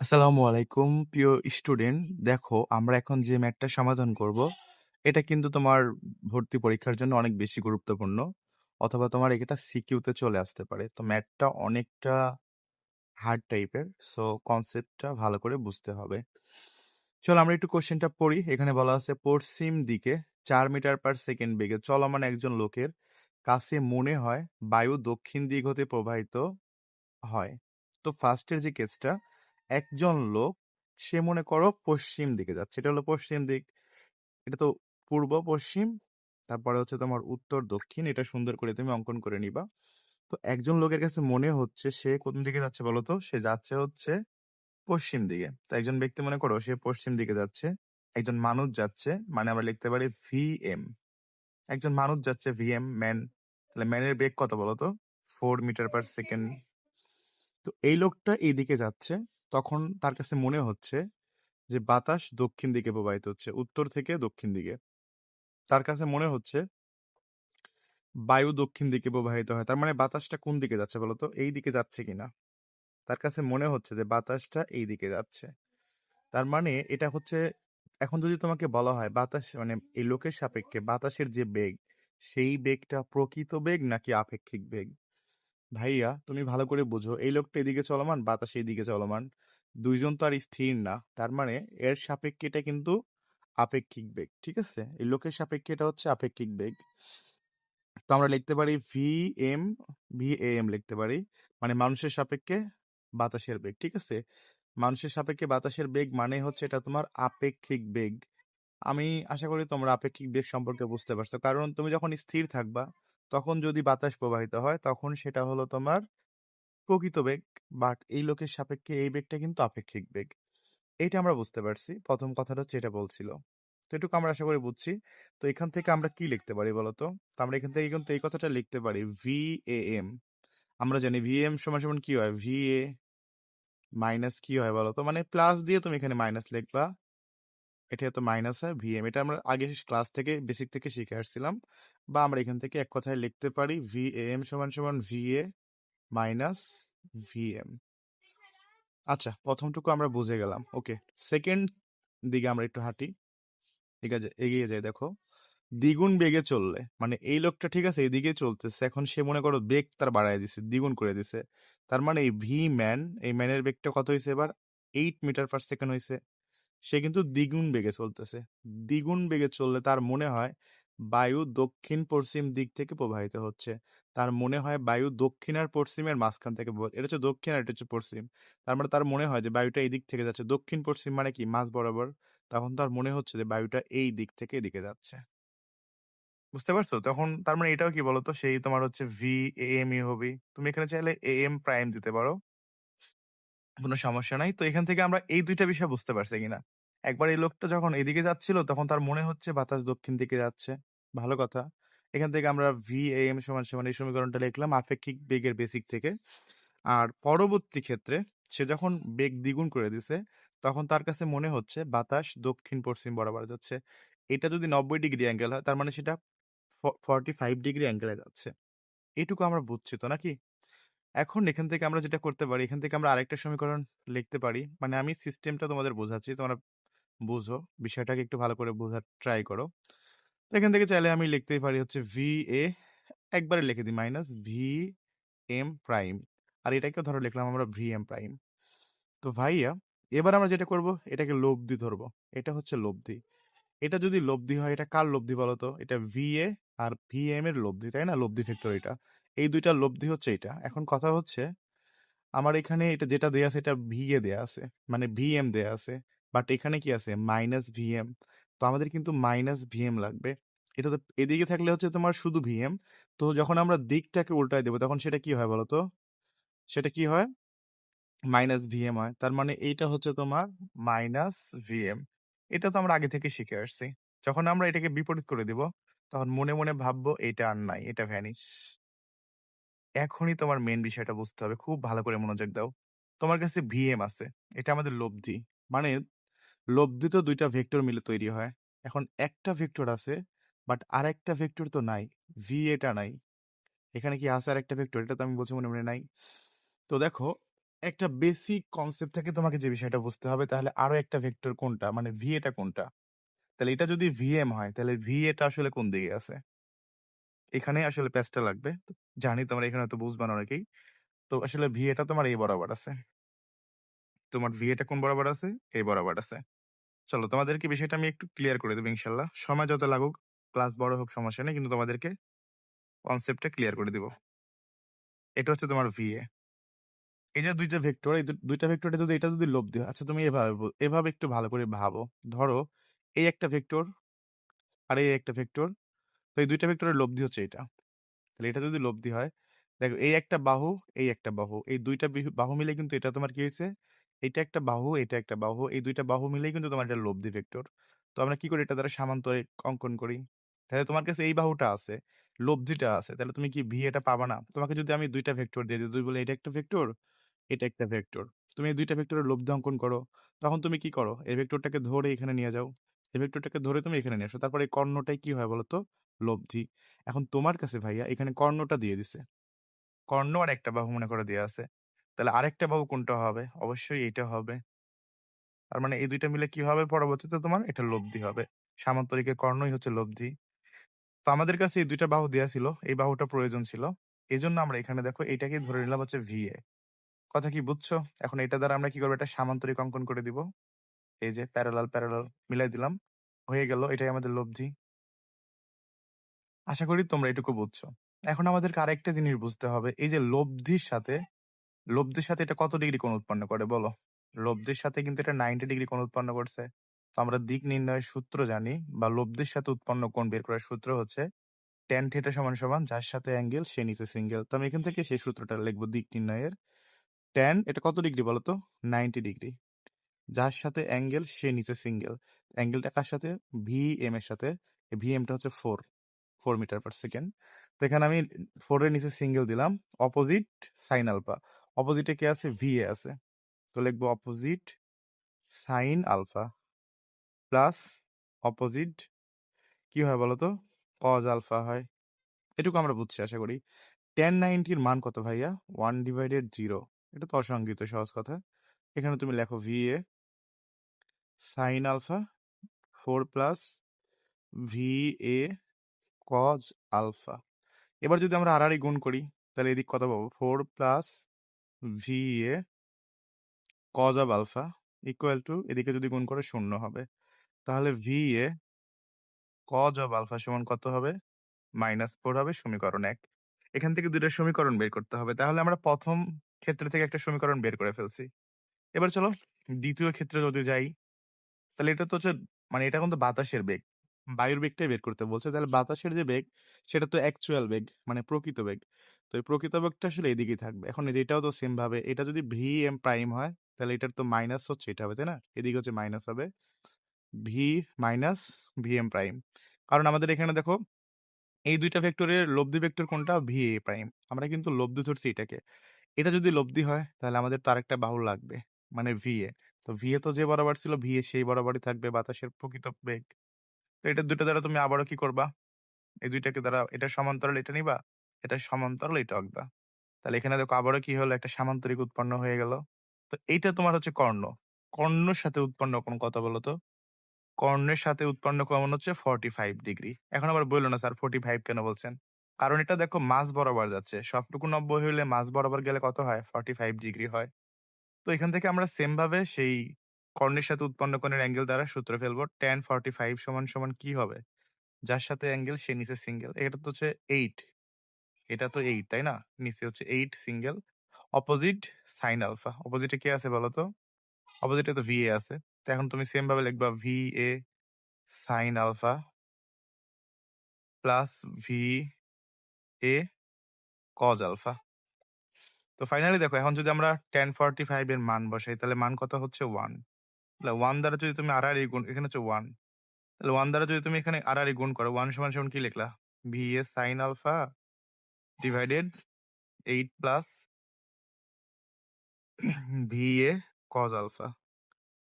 আসসালামু আলাইকুম প্রিয় স্টুডেন্ট। দেখো, আমরা এখন যে ম্যাথটা সমাধান করব, এটা কিন্তু তোমার ভর্তি পরীক্ষার জন্য অনেক বেশি গুরুত্বপূর্ণ, অথবা তোমার এটা সিকিউতে চলে আসতে পারে। তো ম্যাথটা অনেকটা হার্ড টাইপের, সো কনসেপ্টটা ভালো করে বুঝতে হবে। চলো আমরা একটু কোশ্চেনটা পড়ি। এখানে বলা আছে, পশ্চিম দিকে 4 মিটার/সেকেন্ড বেগে চলমান একজন লোকের কাছে মনে হয় বায়ু দক্ষিণ দিক হতে প্রবাহিত হয়। তো ফার্স্টের যে কেসটা, একজন লোক, সে মনে করো পশ্চিম দিকে যাচ্ছে, এটা হলো পশ্চিম দিক। এটা তো পূর্ব পশ্চিম, তারপরে হচ্ছে তোমার উত্তর দক্ষিণ। এটা সুন্দর করে তুমি অঙ্কন করে নিবা। তো একজন লোকের কাছে মনে হচ্ছে সে কোন দিকে যাচ্ছে বলো তো? সে যাচ্ছে হচ্ছে পশ্চিম দিকে। তো একজন ব্যক্তি মনে করো সে পশ্চিম দিকে যাচ্ছে, একজন মানুষ যাচ্ছে, মানে আমরা লিখতে পারি ভিএম। একজন মানুষ যাচ্ছে ভিএম, ম্যান। তাহলে ম্যানের বেগ কত বলো তো? 4 মিটার/সেকেন্ড। তো এই লোকটা এইদিকে যাচ্ছে, তখন তার কাছে মনে হচ্ছে যে বাতাস দক্ষিণ দিকে প্রবাহিত হচ্ছে, উত্তর থেকে দক্ষিণ দিকে। তার কাছে মনে হচ্ছে বায়ু দক্ষিণ দিকে প্রবাহিত হয়। তার মানে বাতাসটা কোন দিকে যাচ্ছে বলতো? এই দিকে যাচ্ছে কিনা। তার কাছে মনে হচ্ছে যে বাতাসটা এই দিকে যাচ্ছে। তার মানে এটা হচ্ছে, এখন যদি তোমাকে বলা হয় বাতাস মানে এই লোকের সাপেক্ষে বাতাসের যে বেগ, সেই বেগটা প্রকৃত বেগ নাকি আপেক্ষিক বেগ? ভাইয়া তুমি ভালো করে বুঝো, এই লোকটা এদিকে চলমান, বাতাস এইদিকে চলমান, দুইজন তো আর স্থির না। তার মানে এর সাপেক্ষে এটা কিন্তু আপেক্ষিক বেগ, ঠিক আছে? এই লোকের সাপেক্ষে এটা হচ্ছে আপেক্ষিক বেগ। তো আমরা লিখতে পারি এম এম লিখতে পারি, মানে মানুষের সাপেক্ষে বাতাসের বেগ, ঠিক আছে? মানুষের সাপেক্ষে বাতাসের বেগ মানে হচ্ছে এটা তোমার আপেক্ষিক বেগ। আমি আশা করি তোমরা আপেক্ষিক বেগ সম্পর্কে বুঝতে পারছো, কারণ তুমি যখন স্থির থাকবা তখন যদি বাতাস প্রবাহিত হয় তখন সেটা হলো তোমার প্রকৃত বেগ। বাট এই লোকের সাপেক্ষে এই বেগটা কিন্তু আপেক্ষিক বেগ। এইটা আমরা বুঝতে পারছি। প্রথম কথাটা হচ্ছে এটা বলছিল। তো এটুকু আমরা আশা করি বুঝছি। তো এখান থেকে আমরা কি লিখতে পারি বলতো? তো আমরা এখান থেকে কিন্তু এই কথাটা লিখতে পারি ভি এ এম। আমরা জানি ভি এম সমান সমান কি হয়, ভি এ মাইনাস কি হয় বলতো, মানে প্লাস দিয়ে তুমি এখানে মাইনাস লিখবা, এটা তো মাইনাস হয় ভি এম। এটা আমরা আগে ক্লাস থেকে বেসিক থেকে শিখে আসছিলাম। বা আমরা এখান থেকে এক কথায় লিখতে পারি ভি এ এম সমান সমান V A minus V M. আচ্ছা, প্রথমটুকু আমরা বুঝে গেলাম। ওকে, সেকেন্ড দিকে আমরা একটু হাঁটি। ঠিক আছে, এগিয়ে যাই। দেখো, দ্বিগুণ বেগে চললে, মানে এই লোকটা ঠিক আছে এদিকে চলতেছে, এখন সে মনে করো বেগ তার বাড়ায় দিছে, দ্বিগুণ করে দিছে। তার মানে এই ভি ম্যান, এই ম্যানের বেগটা কত হয়েছে এবার? 8 মিটার/সেকেন্ড হয়েছে। সে কিন্তু দ্বিগুণ বেগে চলতেছে। দ্বিগুণ বেগে চললে তার মনে হয় বায়ু দক্ষিণ পশ্চিম দিক থেকে প্রবাহিত হচ্ছে। তার মনে হয় বায়ু দক্ষিণ আর পশ্চিমের মাঝখান থেকে এটা হচ্ছে দক্ষিণ আর এটা হচ্ছে পশ্চিম। তার মানে তার মনে হয় যে বায়ুটা এই দিক থেকে যাচ্ছে, দক্ষিণ পশ্চিম মানে কি মাঝ বরাবর। তখন তার মনে হচ্ছে যে বায়ুটা এই দিক থেকে এদিকে যাচ্ছে। বুঝতে পারছো? তখন তার মানে এটাও কি বলতো, সেই তোমার হচ্ছে ভি এ এম ই হবে। তুমি এখানে চাইলে এ এম প্রাইম দিতে পারো, কোনো সমস্যা নাই। তো এখান থেকে আমরা এই দুইটা বিষয় বুঝতে পারছি কিনা? একবার এই লোকটা যখন এদিকে যাচ্ছিল তখন তার মনে হচ্ছে বাতাস দক্ষিণ দিকে যাচ্ছে। ভালো কথা। এখান থেকে আমরা ভি এ এম সমান সমান এই সমীকরণটা লিখলাম আপেক্ষিক বেগের বেসিক থেকে। আর পরবর্তী ক্ষেত্রে সে যখন বেগ দ্বিগুণ করে দিছে, তখন তার কাছে মনে হচ্ছে বাতাস দক্ষিণ পশ্চিম বরাবর যাচ্ছে। এটা যদি 90 ডিগ্রি অ্যাঙ্গেল হয় তার মানে সেটা 45 ডিগ্রি অ্যাঙ্গেলে যাচ্ছে। এটুকু আমরা বুঝছি তো নাকি? এখন এখান থেকে আমরা যেটা করতে পারি, এখান থেকে আমরা আরেকটা সমীকরণ লিখতে পারি। মানে আমি সিস্টেমটা তোমাদের বোঝাচ্ছি, তোমরা বুঝো, বিষয়টাকে একটু ভালো করে বোঝার ট্রাই করো। তো এখান থেকে চাইলে আমি লিখতেই পারি হচ্ছে ভি এ, একবারে লিখে দিই মাইনাস ভি এম প্রাইম। আর এটাকে ধরো লিখলাম আমরা ভি এম প্রাইম। তো ভাইয়া, এবার আমরা যেটা করব, এটাকে লব্ধি ধরবো। এটা হচ্ছে লব্ধি। এটা যদি লব্ধি হয়, এটা কার লব্ধি বলতো? এটা ভি এ আর ভি এম এর লব্ধি, তাই না? লব্ধি ফ্যাক্টর এটা। এই দুইটার লব্ধি হচ্ছে এটা। এখন কথা হচ্ছে, আমার এখানে এটা যেটা দেয়া আছে এটা ভি এ দেয়া আছে, মানে ভি এম দেয়া আছে। বাট এখানে কি আছে? Minus V M. তো আমাদের কিন্তু মাইনাস ভি এম লাগবে। এটা তো এদিকে থাকলে হচ্ছে তোমার শুধু ভি এম। তো যখন আমরা দিকটাকে উল্টায় দেবো তখন সেটা কি হয় বলতো? সেটা কি হয়? মাইনাস ভি এম হয়। তার মানে এইটা হচ্ছে তোমার মাইনাস ভি এম। এটা তো আমরা আগে থেকে শিখে আসছি। যখন আমরা এটাকে বিপরীত করে দিব তখন মনে মনে ভাববো এটা আর নাই, এটা ভ্যানিশ। এখনই তোমার মেন বিষয়টা বুঝতে হবে, খুব ভালো করে মনোযোগ দাও। তোমার কাছে ভিএম আছে, এটা আমাদের লব্ধি। মানে লব্ধি তো দুইটা ভেক্টর মিলে তৈরি হয়। এখন একটা ভেক্টর আছে, বাট আরেকটা ভেক্টর তো নাই, ভি এটা নাই। এখানে কি আছে আরেকটা ভেক্টর? এটা তো আমি বলছি মনে মনে নাই। তো দেখো, একটা বেসিক কনসেপ্ট থেকে তোমাকে যে বিষয়টা বুঝতে হবে, তাহলে আরো একটা ভেক্টর কোনটা, মানে ভি এটা কোনটা। তাহলে এটা যদি ভিএম হয়, তাহলে ভি এটা আসলে কোন দিকে আছে? এখানে আসলে প্যাচটা লাগবে। তো জানি তোমরা এখানে হয়তো বুঝবা না অনেকেই। তো আসলে ভি এটা তোমার এই বরাবর আছে। তোমার ভি এটা কোন বরাবর আছে? এই বরাবর আছে। চলো তোমাদেরকে বিষয়টা আমি একটু ক্লিয়ার করে দেব ইনশাআল্লাহ। সময় যত লাগুক, ক্লাস বড় হোক সমস্যা নেই। কিন্তু তোমাদেরকে কনসেপ্টটা ক্লিয়ার করে দিব। এটা হচ্ছে তোমার ভিএ। এই যে ২ টা ভেক্টর, এই ২ টা ভেক্টরে যদি এটা যদি লব্ধি হয়, আচ্ছা তুমি এভাবে একটু ভালো করে ভাবো। ধরো এই একটা ভেক্টর আর এই একটা ভেক্টর। তো এই ২ টা ভেক্টরের লব্ধি হচ্ছে এটা। তাহলে এটা যদি লব্ধি হয়, দেখো এই একটা বাহু, এই একটা বাহু। এই ২ টা বাহু মিলে কিন্তু এটা তোমার কি হইছে? এটা একটা বাহু, এটা একটা বাহু। এই ২ টা বাহু মিলেই কিন্তু তোমার এটা লব্ধি ভেক্টর। তো আমরা কি করি? এটা দ্বারা সামান্তরিক অঙ্কন করি। তাহলে তোমার কাছে এই বাহুটা আছে, লব্ধিটা আছে। তাহলে তুমি কি ভি এটা পাবা না? তোমাকে যদি আমি ২ টা ভেক্টর দিয়ে দিই, ২ বলে এটা একটা ভেক্টর, এটা একটা ভেক্টর। তুমি এই ২ টা ভেক্টরের লব্ধি অঙ্কন করো। তখন তুমি কি করো? এই ভেক্টরটাকে ধরে এখানে নিয়ে যাও। এই ভেক্টরটাকে ধরে তুমি এখানে নিয়ে আসো। তারপর এই কর্ণটাই কি হয় বলো তো? লব্ধি। এখন তোমার কাছে ভাইয়া এখানে কর্ণটা দিয়ে দিছে। কর্ণ আর একটা বাহু মনে করে দেয়া আছে। তাহলে আরেকটা বাহু কোনটা হবে? অবশ্যই এইটা হবে। তার মানে এই ২ টা মিলে কি হবে পরবর্তীতে তোমার? এটা লব্ধি হবে। সামান্তরিকের কর্ণই হচ্ছে লব্ধি। তো আমাদের কাছে এই ২ টা বাহু দেয়া ছিল। এই বাহুটা প্রয়োজন ছিল। এজন্য আমরা এখানে দেখো এইটাকে ধরে নিলাম হচ্ছে VA। কথা কি বুঝছো? এখন এটা দ্বারা আমরা কি করব? এটা সামান্তরিক অঙ্কন করে দিব। এই যে প্যারালাল, প্যারালাল মিলাই দিলাম। হয়ে গেল। এটাই আমাদের লব্ধি। আশা করি তোমরা এটুকু বুঝছো। এখন আমাদেরকে আরেকটা জিনিস বুঝতে হবে। এই যে লব্ধির সাথে এটা কত ডিগ্রি কোণ উৎপন্ন করে বলো? লব্ধির সাথে কিন্তু এটা 90 ডিগ্রি কোণ উৎপন্ন করছে। তো আমরা দিক নির্ণয়ের সূত্র জানি, বা লব্ধির সাথে উৎপন্ন কোণ বের করার সূত্র হচ্ছে tan θ = যার সাথে অ্যাঙ্গেল সে নিচে সিঙ্গেল। তো আমি এখান থেকে সেই সূত্রটা লিখবো দিক নির্ণয়ের। tan এটা কত ডিগ্রি বলো তো? 90 ডিগ্রি। যার সাথে অ্যাঙ্গেল সে নিচে সিঙ্গেল। অ্যাঙ্গেলটা কার সাথে? ভিএম এর সাথে। ভিএমটা হচ্ছে 4 মিটার পার সেকেন্ড। তো এখানে আমি 4 এর নিচে সিঙ্গেল দিলাম। Opposite sine alpha. অপোজিটে কে আছে? ভিএ আছে। তো লিখবো opposite sine alpha plus opposite কি হয় বলতো? কজ আলফা হয়। এটুকু আমরা বুঝছি আশা করি। tan 90 এর মান কত ভাইয়া? 1/0। এটা তো অসংজ্ঞিত, সহজ কথা। এখানে তুমি লেখো VA sine alpha 4 plus VA cos alpha. এবার যদি আমরা আড়াআড়ি গুণ করি, তাহলে এদিক কত পাবো? 4 plus VA cos of alpha equal to, এদিকে যদি গুণ করে 0 হবে। তাহলে VA কজ অফ আলফা সমান কত হবে? -4 হবে, সমীকরণ 1। এখান থেকে ২ টা সমীকরণ বের করতে হবে। তাহলে আমরা প্রথম ক্ষেত্র থেকে একটা সমীকরণ বের করে ফেলছি। এবার চলো দ্বিতীয় ক্ষেত্রে যদি যাই, তাহলে এটা তো হচ্ছে, মানে এটা কিন্তু বাতাসের বেগ। বায়ুর বেগটাই বের করতে বলছে। তাহলে বাতাসের যে বেগ, সেটা তো অ্যাকচুয়াল বেগ, মানে প্রকৃত বেগ। তো এই প্রকৃত বেগটা আসলে এদিকেই থাকবে। এখন এই যে এটাও তো সেম ভাবে, এটা যদি ভিএম প্রাইম হয়, তাহলে এটার তো মাইনাস হচ্ছে এটা হবে, তাই না? এদিকে হচ্ছে মাইনাস হবে। V minus VM prime. কারণ আমাদের এখানে দেখো এই ২ টা ভেক্টরের লব্ধি ভেক্টর কোনটা? VA prime. আমরা কিন্তু লব্ধি ধরছি এটাকে। এটা যদি লব্ধি হয়, তাহলে আমাদের তো আরেকটা বাহু লাগবে, মানে VA। তো VA তো যে বরাবর ছিল, VA সেই বরাবরই থাকবে, বাতাসের প্রকৃত বেগ। তো এটা ২ টা দ্বারা তুমি আবারও কি করবা? এই ২ টাকে দ্বারা এটা সমান্তরাল এটা নিবা, এটা সমান্তরাল এটা আঁকবা। তাহলে এখানে দেখো আবারও কি হলো? একটা সামান্তরিক উৎপন্ন হয়ে গেল। তো এইটা তোমার হচ্ছে কর্ণ। কর্ণের সাথে উৎপন্ন কোণ কত বলো তো? কর্ণের সাথে উৎপন্ন কোণ হচ্ছে 45 ডিগ্রি। এখন আবার বললো না স্যার 45 কেন বলছেন? কারণ এটা দেখো মাঝ বরাবর যাচ্ছে। সবটুকু 90 হইলে মাঝ বরাবর গেলে কত হয়? 45 ডিগ্রি হয়। তো এখান থেকে আমরা সেম ভাবে সেই কর্ণের সাথে উৎপন্ন কোণের অ্যাঙ্গেল দ্বারা সূত্র ফেলবো। tan 45 সমান কি হবে? যার সাথে অ্যাঙ্গেল সে নিচে সিঙ্গেল। এটা তো হচ্ছে 8। এটা তো 8 তাই না? নিচে হচ্ছে 8 সিঙ্গেল। Opposite sine alpha. অপোজিটে কে আছে বলো তো? অপোজিটে তো VA আছে। তো এখন তুমি সেম ভাবে লিখবা VA sine alpha plus VA cos alpha. তো ফাইনালি দেখো এখন যদি আমরা tan 45 এর মান বসাই, তাহলে মান কত হচ্ছে? 1। তাহলে 1 দ্বারা যদি তুমি আড়াআড়ি গুণ, এখানে হচ্ছে 1। তাহলে 1 দ্বারা যদি তুমি এখানে আড়াআড়ি গুণ করো, 1 সমান কি লিখলা? VA sine alpha divided 8 plus VA cos alpha.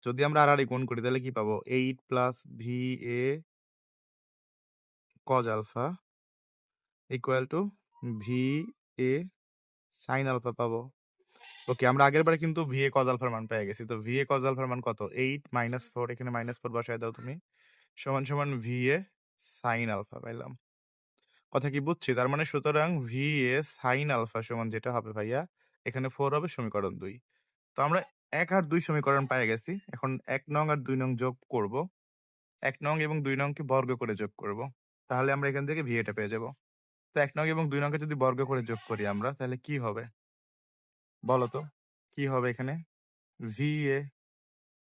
যদি আমরা আড়াআড়ি গুণ করি, তাহলে কি পাবো? 8 plus VA cos alpha equal to VA sine alpha পাবো। ওকে, আমরা আগেরবারে কিন্তু VA cos আলফার মান পেয়ে গেছি। তো VA cos আলফার মান কত? 8 - 4, এখানে -4 বসায় দাও তুমি। সমান VA sin আলফা পাইলাম। কথা কি বুঝছি? তার মানে সুতরাং VA sin আলফা সমান যেটা হবে ভাইয়া, এখানে 4 হবে সমীকরণ ২। তো আমরা ১ আর ২ সমীকরণ পেয়ে গেছি। এখন ১ নং আর ২ নং যোগ করব। ১ নং এবং ২ নংকে বর্গ করে যোগ করব। তাহলে আমরা এখান থেকে VA টা পেয়ে যাব। তো ১ নং এবং ২ নংকে যদি বর্গ করে যোগ করি আমরা, তাহলে কি হবে? বলো তো? কি হবে এখানে? VA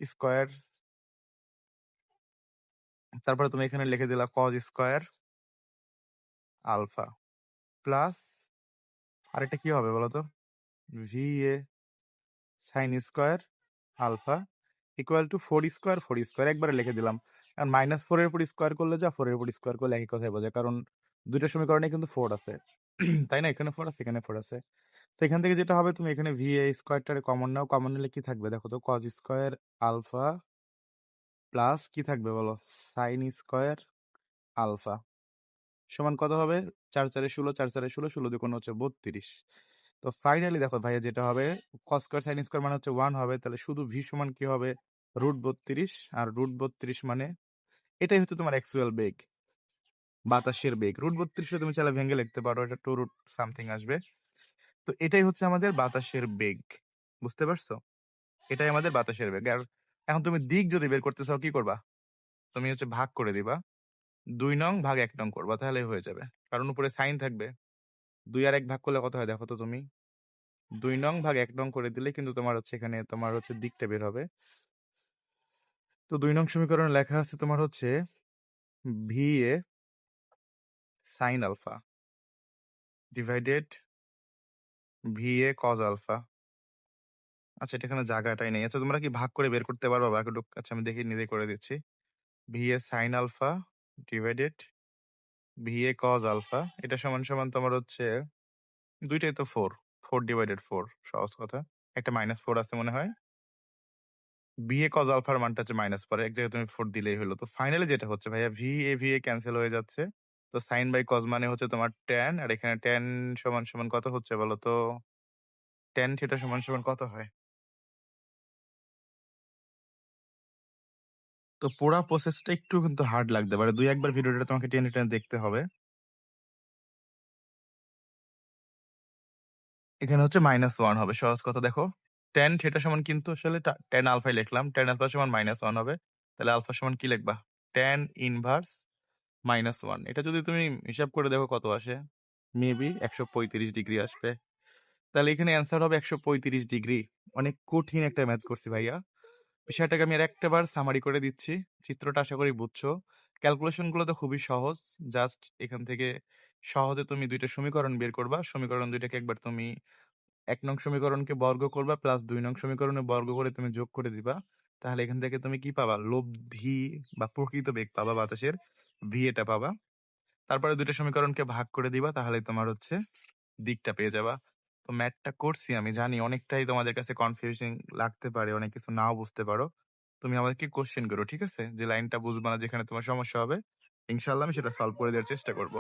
স্কয়ার, তারপরে তুমি এখানে লিখে দিলা cos স্কয়ার আলফা প্লাস আরেকটা কি হবে বলো তো? VA sin square alpha equal to 4 square, 4 square একবারে লিখে দিলাম। এখন -4 এর উপর স্কয়ার করলে যা 4 এর উপর স্কয়ার করলে একই কথাই বোঝায়। কারণ ২ টা সমীকরণে কিন্তু 4 আছে। তাই না? এখানে 4 আছে, এখানে 4 আছে। তো এখান থেকে যেটা হবে তুমি এখানে VA স্কয়ারটারে কমন নাও। কমন নিলে কি থাকবে দেখো তো? cos স্কয়ার আলফা প্লাস কি থাকবে বলো? sin স্কয়ার আলফা সমান কত হবে? ৪ × ৪ = ১৬, ৪ × ৪ = ১৬, ১৬ × ২ = ৩২। তো ফাইনালি দেখো ভাইয়া যেটা হবে cos স্কয়ার sin স্কয়ার মানে হচ্ছে 1 হবে। তাহলে শুধু v সমান কি হবে? √৩২, আর √৩২ মানে এটাই হচ্ছে তোমার অ্যাকচুয়াল বেগ, বাতাসের বেগ। √৩২ টা তুমি চাইলে ভেঙে লিখতে পারো, এটা 2 রুট সামথিং আসবে। তো এটাই হচ্ছে আমাদের বাতাসের বেগ। বুঝতে পারছো? এটাই আমাদের বাতাসের বেগ। আর এখন তুমি দিক যদি বের করতে চাও কি করবা? তুমি হচ্ছে ভাগ করে দিবা। ২ নং ভাগ ১ নং করবা, তাহলেই হয়ে যাবে। কারণ উপরে সাইন থাকবে। ২ আর ১ ভাগ করলে কত হয় দেখো তো তুমি? ২ নং ভাগ ১ নং করে দিলেই কিন্তু তোমার হচ্ছে এখানে তোমার হচ্ছে দিকটা বের হবে। তো ২ নং সমীকরণে লেখা আছে তোমার হচ্ছে VA sin alpha divided VA cos alpha. আচ্ছা, এটা এখানে জায়গাটাই নেই। আচ্ছা, তোমরা কি ভাগ করে বের করতে পারবা বা একটু? আচ্ছা, আমি দেখি নিজেই করে দিচ্ছি। VA sin alpha divided VA cos alpha এটা সমান তোমার হচ্ছে ২ টাই তো 4, 4/4 সহজ কথা। একটা -4 আছে মনে হয়। VA cos আলফার মানটা হচ্ছে -4, এক জায়গায় তুমি 4 দিলেই হলো। তো ফাইনালি যেটা হচ্ছে ভাইয়া VA ক্যানসেল হয়ে যাচ্ছে। তো sin বাই cos মানে হচ্ছে তোমার tan, আর এখানে tan সমান কত হচ্ছে বলো তো? tan থিটা সমান কত হয়? তো পুরা প্রসেসটা একটু কিন্তু হার্ড লাগতে পারে। ২-১ বার ভিডিওটা তোমাকে টেনে দেখতে হবে। এখানে হচ্ছে -1 হবে। সহজ কথা দেখো। tan থিটা সমান কিন্তু আসলে tan আলফাই লিখলাম। tan আলফা সমান -1 হবে। তাহলে আলফা সমান কি লিখবা? tan inverse -1। এটা যদি তুমি হিসাব করে দেখো কত আসে? মেবি ১৩৫ ডিগ্রি আসবে। তাহলে এখানে অ্যান্সার হবে ১৩৫ ডিগ্রি। অনেক কঠিন একটা ম্যাথ করছি ভাইয়া। বিষয়টাকে আমি আরেকটাবার সামারি করে দিচ্ছি। চিত্রটা আশা করি বুঝছো। ক্যালকুলেশন গুলো তো খুবই সহজ। জাস্ট এখান থেকে সহজে তুমি ২ টা সমীকরণ বের করবা। সমীকরণ ২ টাকে একবার তুমি ১ নং সমীকরণকে বর্গ করবা প্লাস ২ নং সমীকরণে বর্গ করে তুমি যোগ করে দিবা। তাহলে এখান থেকে তুমি কি পাবা? লব্ধি বা প্রকৃত বেগ পাবা বাতাসের, VA টা পাবা। তারপরে ২ টা সমীকরণকে ভাগ করে দিবা, তাহলেই তোমার হচ্ছে দিকটা পেয়ে যাবা। তো ম্যাথটা করছি আমি জানি অনেকটাই তোমাদের কাছে কনফিউজিং লাগতে পারে, অনেক কিছু নাও বুঝতে পারো। তুমি আমাকে কোয়েশ্চেন করো, ঠিক আছে? যে লাইনটা বুঝবা না, যেখানে তোমার সমস্যা হবে, ইনশাআল্লাহ আমি সেটা সলভ করে দেওয়ার চেষ্টা করব।